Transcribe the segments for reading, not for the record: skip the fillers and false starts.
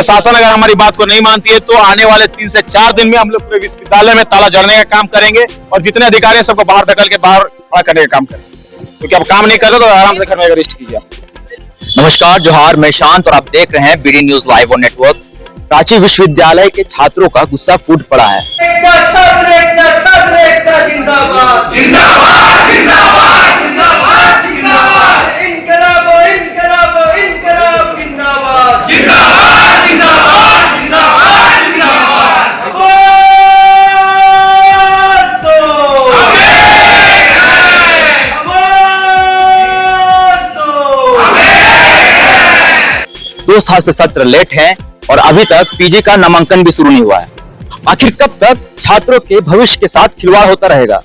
प्रशासन अगर हमारी बात को नहीं मानती है तो आने वाले 3 से 4 दिन में हम लोग पूरे विश्वविद्यालय में ताला जड़ने का काम करेंगे और जितने अधिकारी हैं सबको बाहर धकेल के बाहर खड़ा करने का काम करेंगे। क्योंकि अब काम नहीं कर रहे तो आराम से घर में रेस्ट कीजिए। नमस्कार, जोहार, मैं शांत और आप देख रहे हैं BD news live on network. Ranchi विश्वविद्यालय के छात्रों का गुस्सा फूट पड़ा है। दो साल से सत्र लेट है और अभी तक पीजी का नामांकन भी शुरू नहीं हुआ है। आखिर कब तक छात्रों के भविष्य के साथ खिलवाड़ होता रहेगा?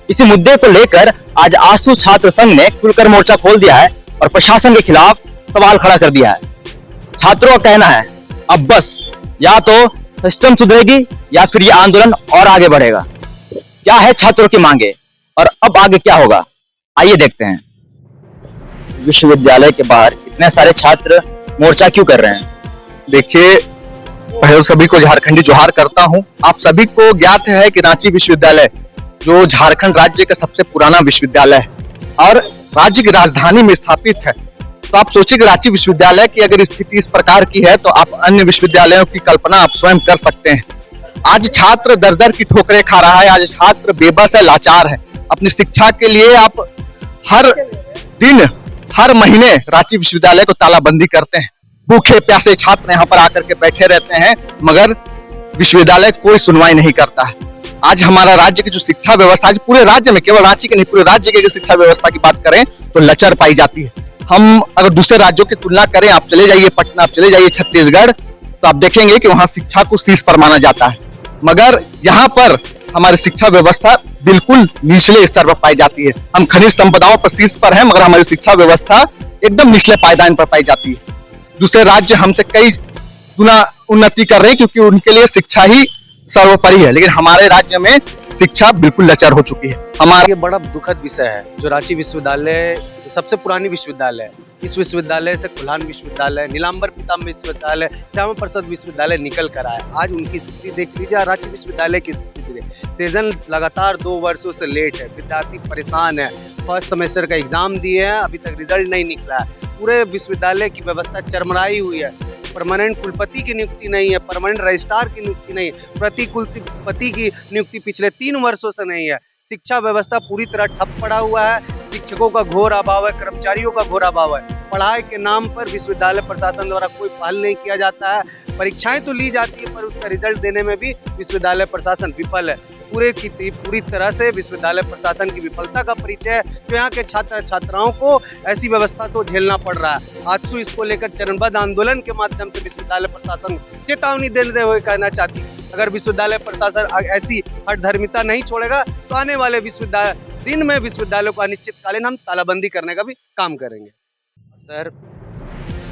इसी मुद्दे को लेकर आज आसू छात्र संघ ने खुलकर मोर्चा खोल दिया है और प्रशासन के खिलाफ सवाल खड़ा कर दिया है। छात्रों का कहना है अब बस या तो सिस्टम सुधरेगी या फिर ये आंदोलन और आगे बढ़ेगा। क्या है छात्रों की मांगे और अब आगे क्या होगा, आइए देखते हैं। विश्वविद्यालय के बाहर इतने सारे छात्र मोर्चा क्यों कर रहे हैं? देखिए, पहले सभी को झारखंडी जोहार करता हूं। आप सभी को ज्ञात है कि रांची विश्वविद्यालय जो झारखंड राज्य का सबसे पुराना विश्वविद्यालय है और राज्य की राजधानी में स्थापित है। तो आप सोचिए कि रांची विश्वविद्यालय की अगर स्थिति इस प्रकार की है तो आप अन्य विश्वविद्यालयों की कल्पना आप स्वयं कर सकते हैं। आज छात्र दर दर की ठोकरें खा रहा है, आज छात्र बेबस है, लाचार है। अपनी शिक्षा के लिए आप हर दिन हर महीने रांची विश्वविद्यालय को तालाबंदी करते हैं। भूखे प्यासे छात्र यहाँ पर आकर के बैठे रहते हैं मगर विश्वविद्यालय कोई सुनवाई नहीं करता है। आज हमारा राज्य की जो शिक्षा व्यवस्था, आज पूरे राज्य में, केवल रांची के नहीं पूरे राज्य की शिक्षा व्यवस्था की बात करें तो लचर पाई जाती है। हम अगर दूसरे राज्यों की तुलना करें, आप चले जाइए पटना, आप चले जाइए छत्तीसगढ़, तो आप देखेंगे कि वहां शिक्षा को शीर्ष पर माना जाता है मगर यहाँ पर हमारी शिक्षा व्यवस्था बिल्कुल निचले स्तर पर पाई जाती है। हम खनिज संपदाओं पर शीर्ष पर हैं मगर हमारी शिक्षा व्यवस्था एकदम निचले पायदान पर पाई जाती है। दूसरे राज्य हमसे कई गुना उन्नति कर रहे हैं क्योंकि उनके लिए शिक्षा ही सर्वोपरि है, लेकिन हमारे राज्य में शिक्षा बिल्कुल लचर हो चुकी है। हमारे बड़ा दुखद विषय है जो रांची विश्वविद्यालय सबसे पुरानी विश्वविद्यालय है। इस विश्वविद्यालय से कुल्हान विश्वविद्यालय, नीलांबर पीताम्बर विश्वविद्यालय, श्यामा प्रसाद विश्वविद्यालय निकल कर आया। आज उनकी स्थिति देख लीजिए, रांची विश्वविद्यालय की स्थिति सेशन लगातार 2 वर्षों से लेट है। विद्यार्थी परेशान है, फर्स्ट सेमेस्टर का एग्जाम दिए हैं, अभी तक रिजल्ट नहीं निकला है। पूरे विश्वविद्यालय की व्यवस्था चरमराई हुई है। परमानेंट कुलपति की नियुक्ति नहीं है, परमानेंट रजिस्ट्रार की नियुक्ति नहीं है, प्रति कुलपति की नियुक्ति पिछले 3 वर्षों से नहीं है। शिक्षा व्यवस्था पूरी तरह ठप पड़ा हुआ है। शिक्षकों का घोर अभाव है, कर्मचारियों का घोर अभाव है। पढ़ाई के नाम पर विश्वविद्यालय प्रशासन द्वारा कोई पहल नहीं किया जाता है। परीक्षाएं तो ली जाती है पर उसका रिजल्ट देने में भी विश्वविद्यालय प्रशासन विफल है। पूरी तरह से विश्वविद्यालय प्रशासन की विफलता का परिचय है जो यहाँ के छात्र छात्राओं को ऐसी व्यवस्था से झेलना पड़ रहा है। आजसू इसको लेकर चरणबद्ध आंदोलन के माध्यम से विश्वविद्यालय प्रशासन चेतावनी देते हुए कहना चाहती है, अगर विश्वविद्यालय प्रशासन ऐसी हठधर्मिता नहीं छोड़ेगा तो आने वाले दिन में विश्वविद्यालय को अनिश्चितकालीन हम तालाबंदी करने का भी काम करेंगे। सर,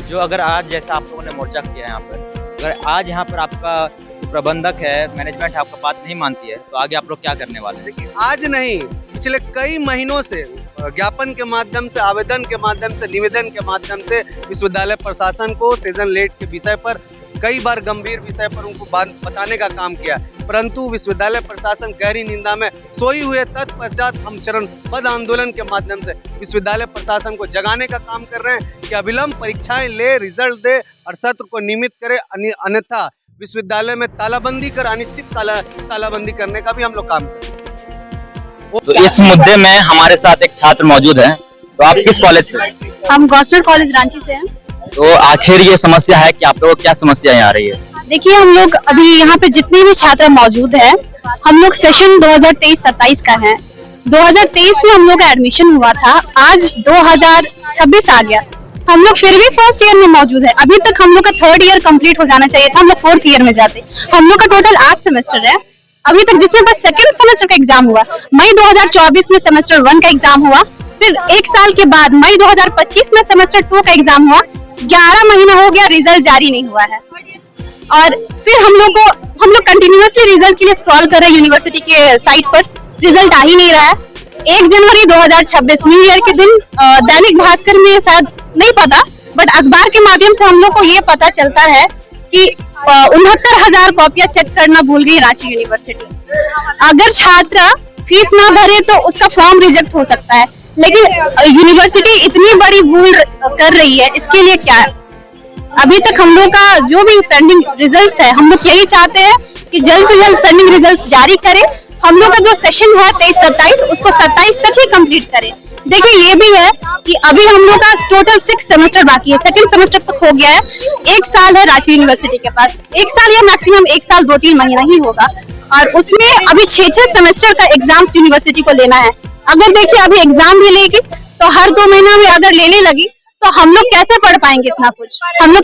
जो अगर आज जैसा आप लोगों ने मोर्चा किया है यहाँ पर, अगर आज यहाँ पर आपका प्रबंधक है, मैनेजमेंट आपका बात नहीं मानती है तो आगे आप लोग क्या करने वाले हैं? देखिए, आज नहीं, पिछले कई महीनों से ज्ञापन के माध्यम से, आवेदन के माध्यम से, निवेदन के माध्यम से विश्वविद्यालय प्रशासन को सेशन लेट के विषय पर कई बार गंभीर विषय पर उनको बताने का काम किया, परंतु विश्वविद्यालय प्रशासन गहरी निंदा में सोई हुए। तत्पश्चात हम चरणबद्ध आंदोलन के माध्यम से विश्वविद्यालय प्रशासन को जगाने का काम कर रहे हैं कि अविलंब परीक्षाएं ले, रिजल्ट दे और सत्र को नियमित करे, अन्यथा विश्वविद्यालय में तालाबंदी कर अनिश्चित तालाबंदी करने का भी हम लोग काम करें। तो इस मुद्दे में हमारे साथ एक छात्र मौजूद हैं। तो आप किस कॉलेज से? हम गवर्नमेंट कॉलेज रांची से हैं। तो आखिर ये समस्या है कि आप लोगों को क्या समस्या आ रही है? देखिए, हम लोग अभी यहाँ पे जितने भी छात्र मौजूद हैं, हम लोग सेशन 2023-27 का है। 2023 में हम लोग का एडमिशन हुआ था, आज 2026 आ गया, हम लोग फिर भी फर्स्ट ईयर में मौजूद है। अभी तक हम लोग का 3rd ईयर कंप्लीट हो जाना चाहिए था, हम लोग 4th ईयर में जाते। हम लोग का टोटल 8 सेमेस्टर है अभी तक, जिसमें बस 2nd सेमेस्टर का एग्जाम हुआ। मई 2024 में सेमेस्टर 1 का एग्जाम हुआ, फिर 1 साल के बाद मई 2025 में सेमेस्टर 2 का एग्जाम हुआ। 11 महीना हो गया, रिजल्ट जारी नहीं हुआ है। और फिर हम लोग कंटिन्यूअसली रिजल्ट के लिए स्क्रॉल कर रहे हैं यूनिवर्सिटी के साइट पर, रिजल्ट आ ही नहीं रहा है। 1 जनवरी 2026 न्यू ईयर के दिन दैनिक भास्कर में, शायद नहीं पता, बट अखबार के माध्यम से हम लोग को ये पता चलता है कि 69,000 कॉपियां चेक करना भूल गई रांची यूनिवर्सिटी। अगर छात्र फीस ना भरे तो उसका फॉर्म रिजेक्ट हो सकता है, लेकिन यूनिवर्सिटी इतनी बड़ी भूल कर रही है, इसके लिए क्या? अभी तक हम लोग का जो भी पेंडिंग रिजल्ट्स है, हम लोग यही चाहते हैं कि जल्द से जल्द पेंडिंग रिजल्ट्स जारी करें। हम लोग का जो सेशन है 23-27 उसको 27 तक ही कंप्लीट करें। देखिए ये भी है कि अभी हम लोग का टोटल 6 सेमेस्टर बाकी है, सेकंड सेमेस्टर तक हो गया है, 1 साल है रांची यूनिवर्सिटी के पास, 1 साल या मैक्सिमम 1 साल 2-3 महीना ही होगा, और उसमें अभी 6-6 सेमेस्टर का एग्जाम्स यूनिवर्सिटी को लेना है। अगर देखिए अभी एग्जाम भी लेगी तो हर 2 महीना में अगर लेने लगी तो हम लोग कैसे पढ़ पाएंगे इतना कुछ? हम लोग